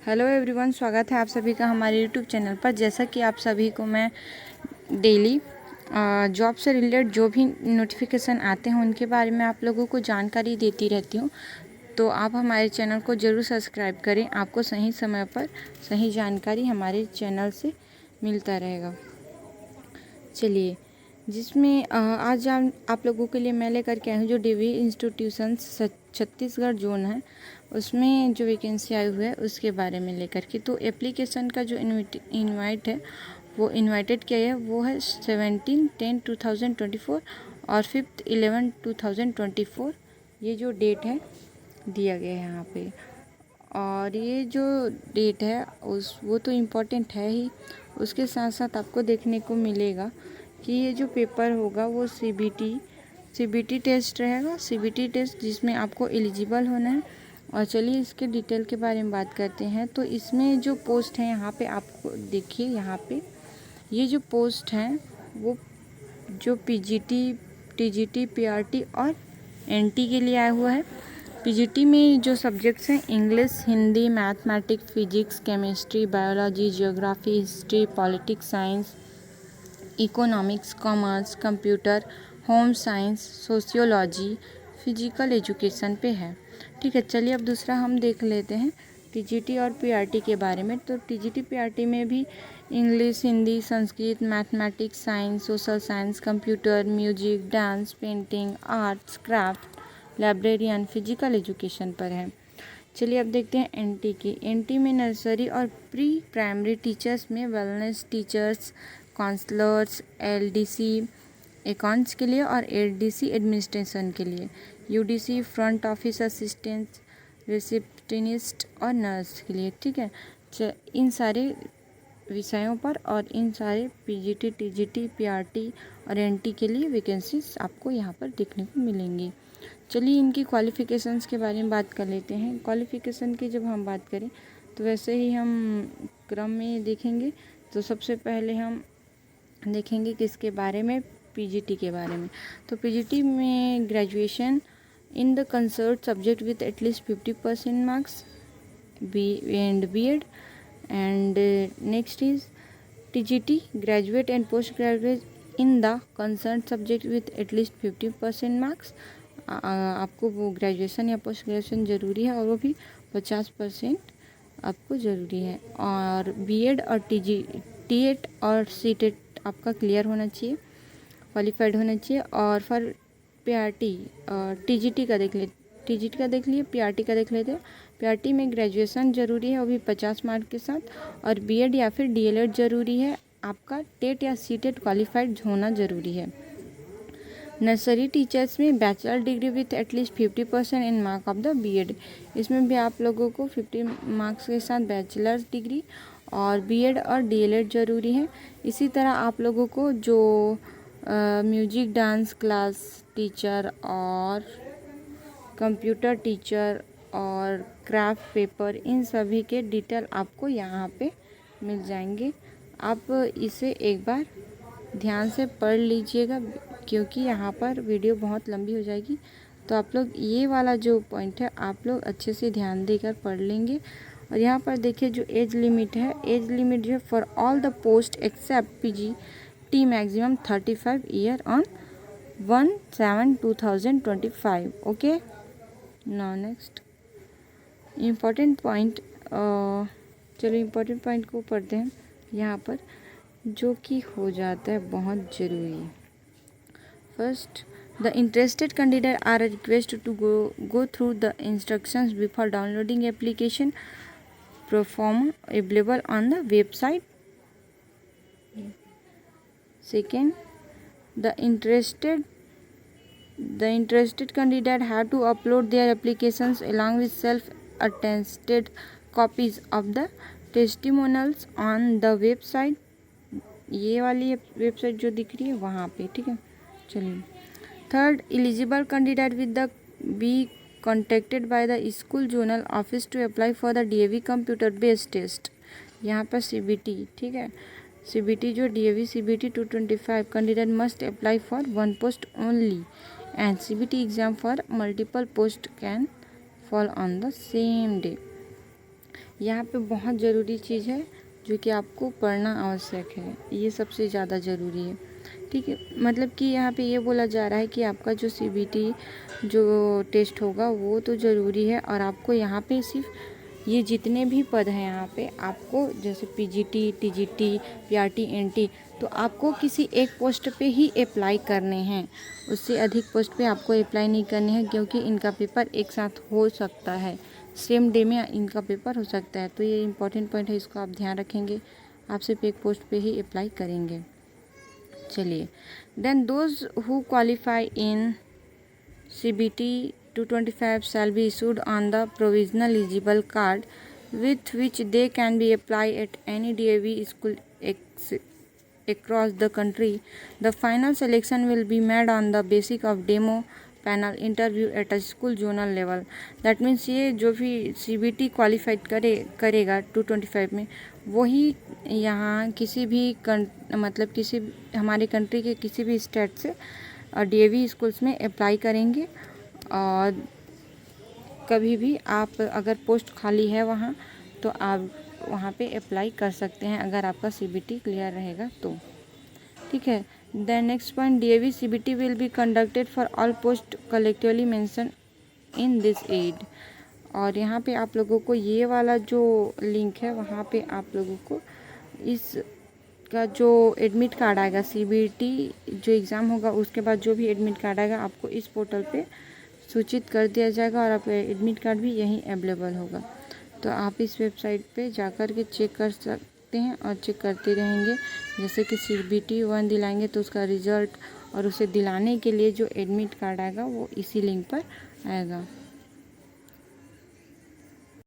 Hello everyone, स्वागत है आप सभी का हमारे यूट्यूब चैनल पर। जैसा कि आप सभी को मैं डेली जॉब से रिलेटेड जो भी नोटिफिकेशन आते हैं उनके बारे में आप लोगों को जानकारी देती रहती हूँ, तो आप हमारे चैनल को ज़रूर सब्सक्राइब करें। आपको सही समय पर सही जानकारी हमारे चैनल से मिलता रहेगा। चलिए, जिसमें आज आप लोगों के लिए मैं लेकर के आई हूँ जो डीवी इंस्टीट्यूशंस छत्तीसगढ़ जोन है उसमें जो वैकेंसी आई हुई है उसके बारे में लेकर के। तो एप्लीकेशन का जो इनवाइट है वो इनवाइटेड किया है वो है 17/10/2024 और 5/11/2024 ये जो डेट है दिया गया है यहाँ पे। और ये जो डेट है वो तो इम्पोर्टेंट है ही, उसके साथ साथ आपको देखने को मिलेगा कि ये जो पेपर होगा वो सीबीटी टेस्ट रहेगा। सीबीटी टेस्ट जिसमें आपको एलिजिबल होना है। और चलिए इसके डिटेल के बारे में बात करते हैं। तो इसमें जो पोस्ट है यहाँ पे आपको देखिए, यहाँ पे ये जो पोस्ट हैं वो जो पीजीटी, टीजीटी, पीआरटी और एनटी के लिए आया हुआ है। पीजीटी में जो सब्जेक्ट्स हैं English, Hindi, mathematics, physics, chemistry, biology, geography, history, politics science, economics, commerce, computer, home science, sociology, physical education पे है। ठीक है, चलिए अब दूसरा हम देख लेते हैं टीजीटी और पीआरटी के बारे में। तो टीजीटी पीआरटी में भी English, Hindi, Sanskrit, mathematics, science, social science, computer, music, dance, painting, arts, craft, librarian, physical education पर है। चलिए अब देखते हैं एनटी की। एनटी में नर्सरी और प्री प्राइमरी टीचर्स में wellness teachers, counsellors, LDC accounts के लिए और एलडीसी एडमिनिस्ट्रेशन के लिए, UDC front office assistant, receptionist और नर्स के लिए। ठीक है, इन सारे विषयों पर और इन सारे पीजीटी, टीजीटी, पीआरटी और एनटी के लिए वैकेंसीज आपको यहाँ पर देखने को मिलेंगी। चलिए इनकी क्वालिफ़िकेशंस के बारे में बात कर लेते हैं। क्वालिफ़िकेशन की जब हम बात करें तो वैसे ही हम क्रम में देखेंगे। तो सबसे पहले हम देखेंगे किसके बारे में, पीजीटी के बारे में। तो पीजीटी में graduation in the concern subject with at least 50% marks B Ed and next is TGT, graduate and postgraduate in the concerned subject with at least 50% marks। आपको वो ग्रेजुएशन या पोस्ट ग्रेजुएशन ज़रूरी है और वो भी 50% आपको ज़रूरी है। और बीएड और टीएट और सीटेट आपका क्लियर होना चाहिए, क्वालिफाइड होना चाहिए। और फॉर पीआरटी और टीजीटी का देख लिए, पीआरटी का देख लेते हैं। पीआरटी में ग्रेजुएशन ज़रूरी है, वो भी 50 मार्क के साथ, और बीएड या फिर डीएलएड ज़रूरी है। आपका टेट या सीटेट क्वालिफाइड होना ज़रूरी है। नर्सरी टीचर्स में bachelor degree with at least 50% in mark of the B Ed. इसमें भी आप लोगों को 50 मार्क्स के साथ बैचलर डिग्री और बीएड और डीएलएड ज़रूरी है। इसी तरह आप लोगों को जो म्यूजिक डांस क्लास टीचर और कंप्यूटर टीचर और क्राफ्ट पेपर, इन सभी के डिटेल आपको यहाँ पे मिल जाएंगे। आप इसे एक बार ध्यान से पढ़ लीजिएगा क्योंकि यहाँ पर वीडियो बहुत लंबी हो जाएगी। तो आप लोग ये वाला जो पॉइंट है आप लोग अच्छे से ध्यान देकर पढ़ लेंगे। और यहाँ पर देखिए जो एज लिमिट है, एज लिमिट जो है for all the post except PGT maximum 35 year on 1/7/2025। Okay, now next important point. चलो इम्पॉर्टेंट पॉइंट को पढ़ते हैं यहाँ पर, जो कि हो जाता है बहुत ज़रूरी। First, the interested candidate are requested to go through the instructions before downloading application proforma available on the website. Second, the interested candidate have to upload their applications along with self-attested copies of the testimonials on the website। ये वाली website जो दिख रही है वहाँ पे। ठीक है, चलिए। Third, eligible candidate with the be contacted by the school zonal office to apply for the DAV computer based test. यहाँ पर सीबीटी, ठीक है, सीबीटी जो DAV CBT 225 candidate must apply for one post only and CBT exam for multiple posts can fall on the same day। यहाँ पे बहुत ज़रूरी चीज़ है जो कि आपको पढ़ना आवश्यक है, ये सबसे ज़्यादा ज़रूरी है। ठीक है, मतलब कि यहाँ पे ये बोला जा रहा है कि आपका जो CBT जो टेस्ट होगा वो तो ज़रूरी है, और आपको यहाँ पे सिर्फ ये जितने भी पद हैं यहाँ पे आपको, जैसे PGT, TGT, PRT, NT, तो आपको किसी एक पोस्ट पे ही अप्लाई करने हैं, उससे अधिक पोस्ट पे आपको अप्लाई नहीं करने हैं, क्योंकि इनका पेपर एक साथ हो सकता है, सेम डे में इनका पेपर हो सकता है। तो ये इम्पोर्टेंट पॉइंट है, इसको आप ध्यान रखेंगे, आप सिर्फ एक पोस्ट पे ही अप्लाई करेंगे। चलिए, then those who qualify in CBT 225 shall be issued on the provisional eligible card with which they can be applied at any DAV school across the country. The final selection will be made on the basis of demo panel interview at a school zonal level. That means ये जो भी CBT qualified करेगा 225 में, वही यहाँ किसी भी मतलब किसी हमारे कंट्री के किसी भी स्टेट से DAV स्कूल्स में अप्लाई करेंगे, और कभी भी आप अगर पोस्ट खाली है वहाँ तो आप वहाँ पे अप्लाई कर सकते हैं, अगर आपका CBT क्लियर रहेगा तो। ठीक है, then next point, DAV CBT will be conducted for all post collectively mention in this ad. और यहाँ पे आप लोगों को ये वाला जो लिंक है वहाँ पे आप लोगों को इस का जो एडमिट कार्ड आएगा, CBT जो एग्ज़ाम होगा उसके बाद जो भी एडमिट कार्ड आएगा आपको इस पोर्टल पे सूचित कर दिया जाएगा, और आपका एडमिट कार्ड भी यहीं अवेलेबल होगा। तो आप इस वेबसाइट पे जाकर के चेक कर सकते हैं और चेक करते रहेंगे। जैसे कि CBT 1 दिलाएंगे तो उसका रिज़ल्ट और उसे दिलाने के लिए जो एडमिट कार्ड आएगा वो इसी लिंक पर आएगा।